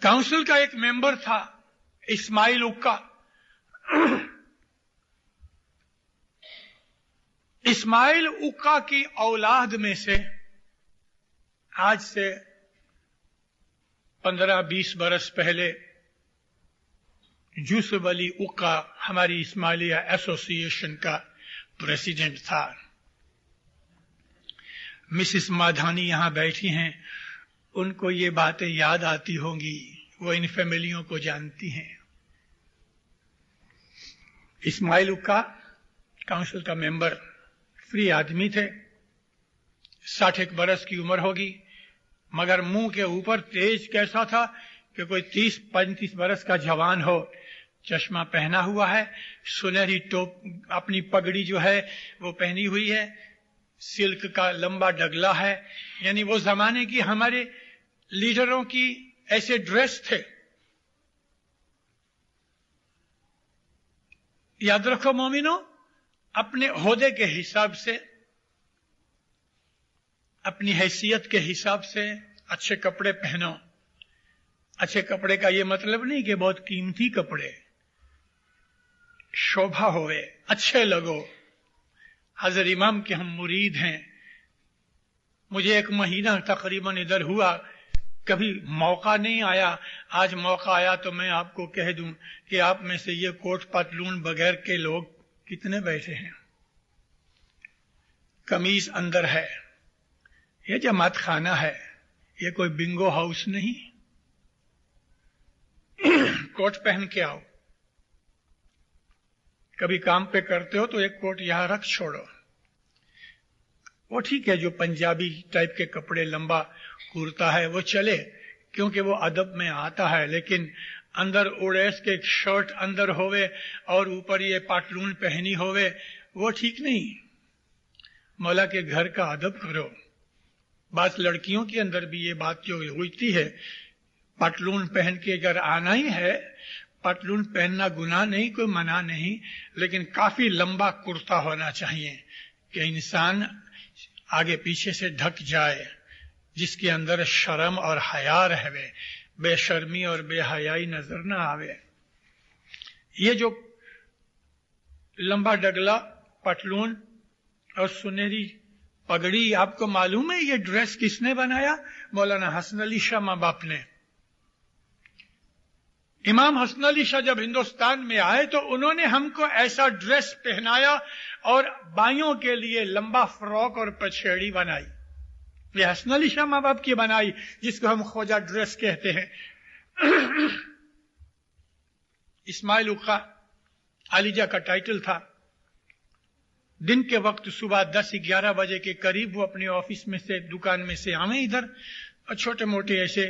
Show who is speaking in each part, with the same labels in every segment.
Speaker 1: Council का एक member था इस्माइल उक्का। इस्माइल उक्का की औलाद में से आज से 15-20 बरस पहले यूसुफ अली उक्का हमारी इस्माइलिया एसोसिएशन का प्रेसिडेंट था। मिसिस माधानी यहां बैठी हैं, उनको ये बातें याद आती होंगी, वो इन फैमिलियों को जानती हैं। इस्माइल उक्का काउंसिल का मेंबर, फ्री आदमी थे, 60 बरस की उम्र होगी, मगर मुंह के ऊपर तेज कैसा था कि कोई 30-35 बरस का जवान हो। चश्मा पहना हुआ है, सुनहरी टोप, अपनी पगड़ी जो है वो पहनी हुई है, सिल्क का लंबा डगला है। यानी वो जमाने की हमारे लीडरों की ऐसे ड्रेस थे। याद रखो मोमिनो, अपने ओहदे के हिसाब से, अपनी हैसियत के हिसाब से अच्छे कपड़े पहनो। अच्छे कपड़े का यह मतलब नहीं कि बहुत कीमती कपड़े, शोभा होवे, अच्छे लगो। हजरत इमाम के हम मुरीद हैं। मुझे 1 महीना तकरीबन इधर हुआ, कभी मौका नहीं आया। आज मौका आया तो मैं आपको कह दूं कि आप में से ये कोट पतलून बगैर के लोग कितने बैठे हैं। कमीज अंदर है, ये जमात खाना है, ये कोई बिंगो हाउस नहीं। कोट पहन के आओ। कभी काम पे करते हो तो एक कोट यहां रख छोड़ो। वो ठीक है, जो पंजाबी टाइप के कपड़े, लंबा कुर्ता है वो चले, क्योंकि वो अदब में आता है। लेकिन अंदर उड़ेस के शर्ट अंदर होवे और ऊपर ये पाटलून पहनी होवे, वो ठीक नहीं। मौला के घर का अदब करो। बात लड़कियों के अंदर भी ये बात जो होती है, पतलून पहन के अगर आना ही है, पतलून पहनना गुनाह नहीं, कोई मना नहीं, लेकिन काफी लंबा कुर्ता होना चाहिए कि इंसान आगे पीछे से ढक जाए, जिसके अंदर शर्म और हया रहे, बेशर्मी और बेहयाई नजर ना आवे। ये जो लंबा डगला, पतलून और सुनहरी पगड़ी, आपको मालूम है ये ड्रेस किसने बनाया? मौलाना हसन अली शाह मां बाप ने। इमाम हसन अली शाह जब हिंदुस्तान में आए तो उन्होंने हमको ऐसा ड्रेस पहनाया और बाइयों के लिए लंबा फ्रॉक और पछेड़ी बनाई। ये हसन अली शाह मां बाप की बनाई, जिसको हम खोजा ड्रेस कहते हैं। इस्माइल उक्का अलीजा का टाइटल था। दिन के वक्त सुबह 10-11 बजे के करीब वो अपने ऑफिस में से, दुकान में से आवे इधर, और छोटे मोटे ऐसे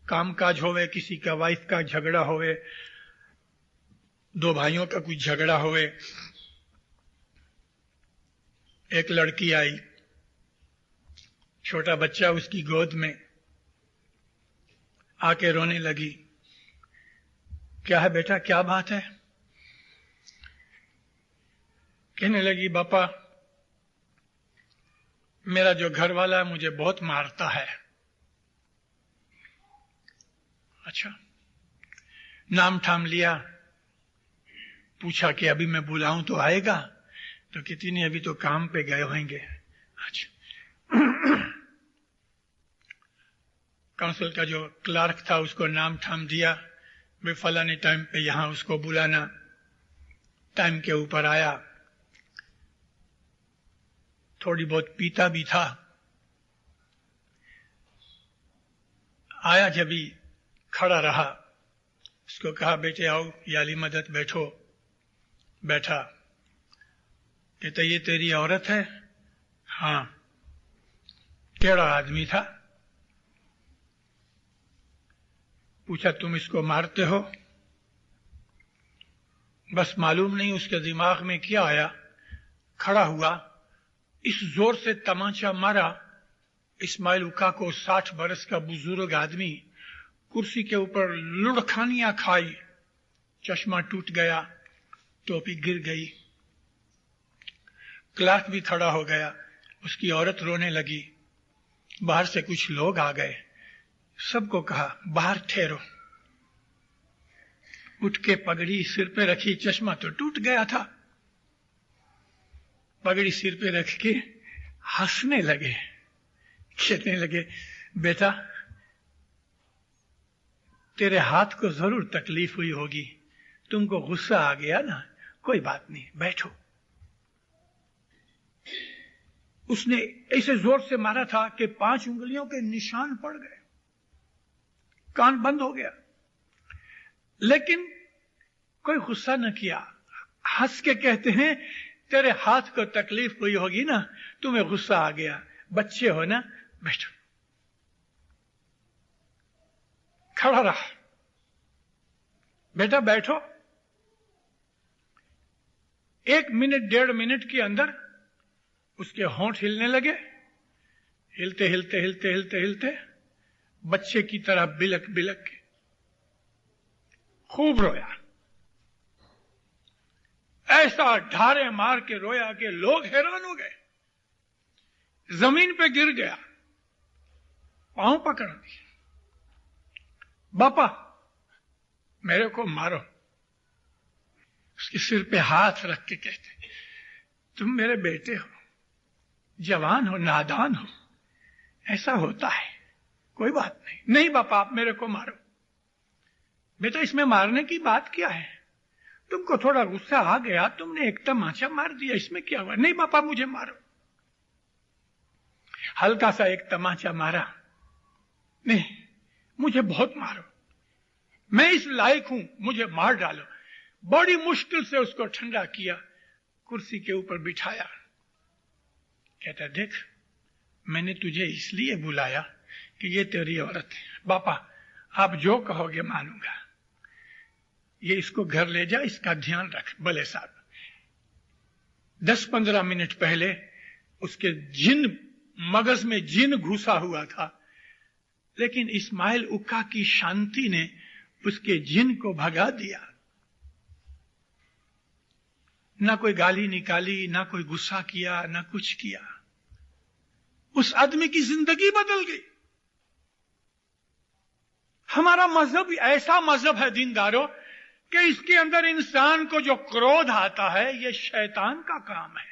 Speaker 1: कामकाज होवे, किसी का वाइफ का झगड़ा होवे, 2 भाइयों का कुछ झगड़ा होवे। एक लड़की आई, छोटा बच्चा उसकी गोद में, आके रोने लगी। क्या है बेटा, क्या बात है? कहने लगी, पापा मेरा जो घर वाला है मुझे बहुत मारता है। अच्छा, नाम ठाम लिया, पूछा कि अभी मैं बुलाऊं तो आएगा? तो कितनी नहीं, अभी तो काम पे गए होंगे। अच्छा। काउंसिल का जो क्लर्क था उसको नाम ठाम दिया, वे फलाने टाइम पे यहां उसको बुलाना। टाइम के ऊपर आया, थोड़ी बहुत पीता भी था। आया, जब भी खड़ा रहा, उसको कहा बेटे आओ, याली मदद बैठो। बैठा। कहता ये तेरी औरत है? हाँ। केड़ा आदमी था? पूछा तुम इसको मारते हो? बस मालूम नहीं उसके दिमाग में क्या आया, खड़ा हुआ, इस जोर से तमाचा मारा। इस्माइल उक्का को 60 बरस का बुजुर्ग आदमी कुर्सी के ऊपर लुढ़खानियां खाई, चश्मा टूट गया, टोपी गिर गई। क्लार्क भी खड़ा हो गया, उसकी औरत रोने लगी। बाहर से कुछ लोग आ गए, सबको कहा बाहर ठहरो, उठ के पगड़ी सिर पे रखी, चश्मा तो टूट गया था, पगड़ी सिर पे रख के हंसने लगे, कहने लगे, बेटा तेरे हाथ को जरूर तकलीफ हुई होगी, तुमको गुस्सा आ गया ना, कोई बात नहीं, बैठो। उसने ऐसे जोर से मारा था कि 5 उंगलियों के निशान पड़ गए, कान बंद हो गया, लेकिन कोई गुस्सा न किया। हंस के कहते हैं, तेरे हाथ को तकलीफ हुई होगी ना, तुम्हें गुस्सा आ गया, बच्चे हो ना, बैठो। खड़ा रहा, बेटा बैठो। 1 मिनट 1.5 मिनट के अंदर उसके होंठ हिलने लगे, हिलते हिलते हिलते हिलते हिलते बच्चे की तरह बिलक बिलक के खूब रोया, ऐसा ढारे मार के रोया कि लोग हैरान हो गए, जमीन पे गिर गया, पांव पकड़ दिए, बापा मेरे को मारो। उसके सिर पे हाथ रख के कहते, तुम मेरे बेटे हो, जवान हो, नादान हो, ऐसा होता है, कोई बात नहीं। नहीं बापा आप मेरे को मारो। बेटा इसमें मारने की बात क्या है, तुमको थोड़ा गुस्सा आ गया, तुमने एक तमाचा मार दिया, इसमें क्या हुआ। नहीं पापा मुझे मारो। हल्का सा एक तमाचा मारा, नहीं मुझे बहुत मारो, मैं इस लायक हूं, मुझे मार डालो। बड़ी मुश्किल से उसको ठंडा किया, कुर्सी के ऊपर बिठाया, कहता देख मैंने तुझे इसलिए बुलाया कि ये तेरी औरत है, बापा आप जो कहोगे मानूंगा, ये इसको घर ले जा, इसका ध्यान रख। भले साहब 10-15 मिनट पहले उसके मगज में जिन घुसा हुआ था, लेकिन इस्माइल उक्का की शांति ने उसके जिन को भगा दिया। ना कोई गाली निकाली, ना कोई गुस्सा किया, ना कुछ किया। उस आदमी की जिंदगी बदल गई। हमारा मजहब ऐसा मजहब है दीनदारों कि इसके अंदर इंसान को जो क्रोध आता है, यह शैतान का काम है,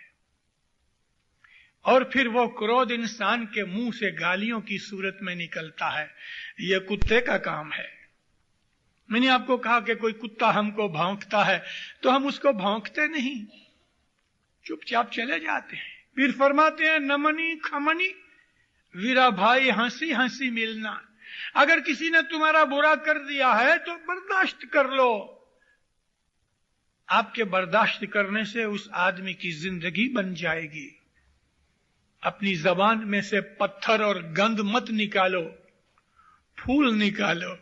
Speaker 1: और फिर वो क्रोध इंसान के मुंह से गालियों की सूरत में निकलता है, यह कुत्ते का काम है। मैंने आपको कहा कि कोई कुत्ता हमको भौंकता है तो हम उसको भौंकते नहीं, चुपचाप चले जाते हैं। फिर फरमाते हैं नमनी खमनी वीरा भाई, हंसी हंसी मिलना। अगर किसी ने तुम्हारा बुरा कर दिया है तो बर्दाश्त कर लो। आपके बर्दाश्त करने से उस आदमी की जिंदगी बन जाएगी। अपनी जबान में से पत्थर और गंद मत निकालो, फूल निकालो।